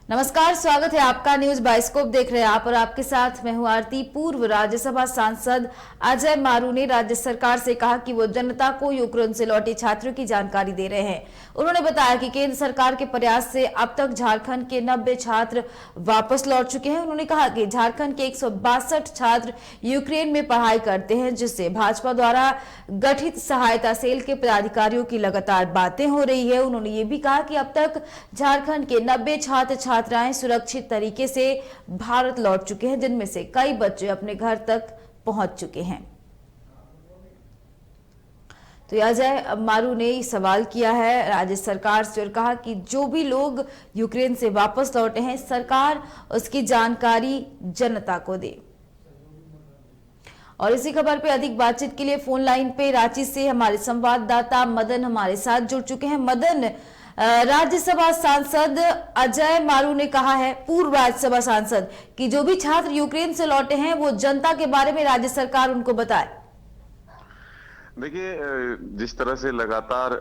नमस्कार, स्वागत है आपका न्यूज बाइस्कोप देख रहे हैं आप और आपके साथ मैं हूं आरती। पूर्व राज्यसभा सांसद अजय मारू ने राज्य सरकार से कहा कि वो जनता को यूक्रेन से लौटे छात्रों की जानकारी दे रहे हैं। उन्होंने बताया कि केंद्र सरकार के प्रयास से अब तक झारखंड के 90 छात्र वापस लौट चुके हैं। उन्होंने कहा कि झारखंड के 162 छात्र यूक्रेन में पढ़ाई करते हैं, जिससे भाजपा द्वारा गठित सहायता सेल के पदाधिकारियों की लगातार बातें हो रही है। उन्होंने ये भी कहा कि अब तक झारखंड के 90 छात्राएं सुरक्षित तरीके से भारत लौट चुके हैं, जिनमें से कई बच्चे अपने घर तक पहुंच चुके हैं। तो अजय मारू ने सवाल किया है राज्य सरकार से और कहा कि जो भी लोग यूक्रेन से वापस लौटे हैं, सरकार उसकी जानकारी जनता को दे। और इसी खबर पे अधिक बातचीत के लिए फोन लाइन पे रांची से हमारे संवाददाता मदन हमारे साथ जुड़ चुके हैं। मदन, राज्यसभा सांसद अजय मारू ने कहा है, पूर्व राज्यसभा सांसद, कि जो भी छात्र यूक्रेन से लौटे हैं वो जनता के बारे में राज्य सरकार उनको बताए। देखिए, जिस तरह से लगातार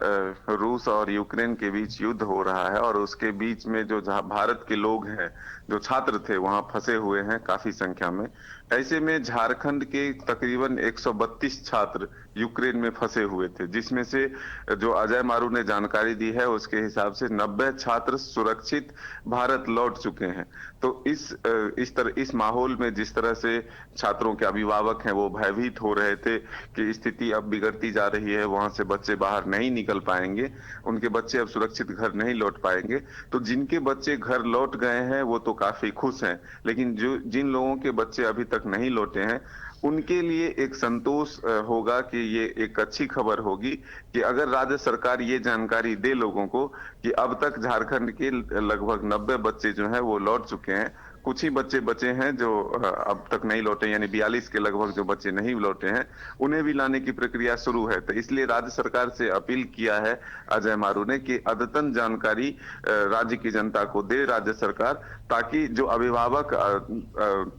रूस और यूक्रेन के बीच युद्ध हो रहा है और उसके बीच में जो भारत के लोग हैं, जो छात्र थे वहां फंसे हुए हैं काफी संख्या में, ऐसे में झारखंड के तकरीबन 132 छात्र यूक्रेन में फंसे हुए थे, जिसमें से जो अजय मारू ने जानकारी दी है उसके हिसाब से 90 छात्र सुरक्षित भारत लौट चुके हैं। तो इस माहौल में जिस तरह से छात्रों के अभिभावक हैं वो भयभीत हो रहे थे कि स्थिति अब बिगड़ती जा रही है, वहां से बच्चे बाहर नहीं निकल पाएंगे, उनके बच्चे अब सुरक्षित घर नहीं लौट पाएंगे। तो जिनके बच्चे घर लौट गए हैं वो तो काफी खुश हैं, लेकिन जिन लोगों के बच्चे अभी तक नहीं लौटे हैं उनके लिए एक संतोष होगा कि ये एक अच्छी खबर होगी कि अगर राज्य सरकार ये जानकारी दे लोगों को कि अब तक झारखंड के लगभग 90 बच्चे जो हैं वो लौट चुके हैं। कुछ ही बच्चे बचे हैं जो अब तक नहीं लौटे, यानी 42 के लगभग जो बच्चे नहीं लौटे हैं, उन्हें भी लाने की प्रक्रिया शुरू है। तो इसलिए राज्य सरकार से अपील किया है अजय मारू ने कि अद्यतन जानकारी राज्य की जनता को दे राज्य सरकार, ताकि जो अभिभावक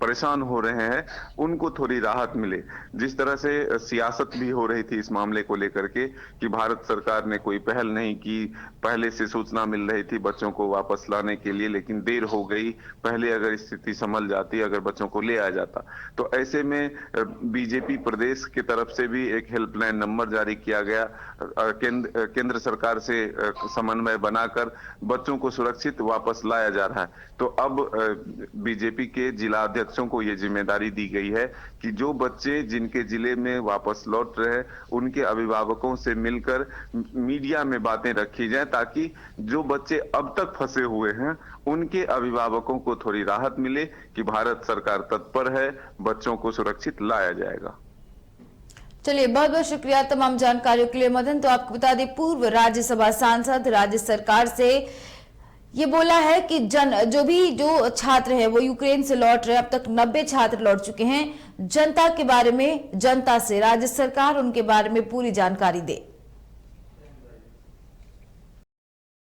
परेशान हो रहे हैं उनको थोड़ी राहत मिले। जिस तरह से सियासत भी हो रही थी इस मामले को लेकर के कि भारत सरकार ने कोई पहल नहीं की, पहले से सूचना मिल रही थी बच्चों को वापस लाने के लिए, लेकिन देर हो गई, पहले अगर स्थिति संभल जाती, अगर बच्चों को ले आया जाता। तो ऐसे में बीजेपी प्रदेश की तरफ से भी एक हेल्पलाइन नंबर जारी किया गया, केंद्र सरकार से समन्वय बनाकर बच्चों को सुरक्षित वापस लाया जा रहा है। तो अब बीजेपी के जिला अध्यक्षों को ये जिम्मेदारी दी गई है कि जो बच्चे जिनके जिले में वापस लौट रहे हैं उनके अभिभावकों से मिलकर मीडिया में बातें रखी जाए, ताकि जो बच्चे अब तक फंसे हुए हैं उनके अभिभावकों को थोड़ी राहत मिले कि भारत सरकार तत्पर है, बच्चों को सुरक्षित लाया जाएगा। चलिए, बहुत बहुत शुक्रिया तमाम जानकारियों के लिए मदन। तो आपको बता दें, पूर्व राज्यसभा सांसद राज्य सरकार से ये बोला है कि जो छात्र हैं वो यूक्रेन से लौट रहे हैं, अब तक 90 छात्र लौट चुके हैं। जनता के बारे में जनता से राज्य सरकार उनके बारे में पूरी जानकारी दे।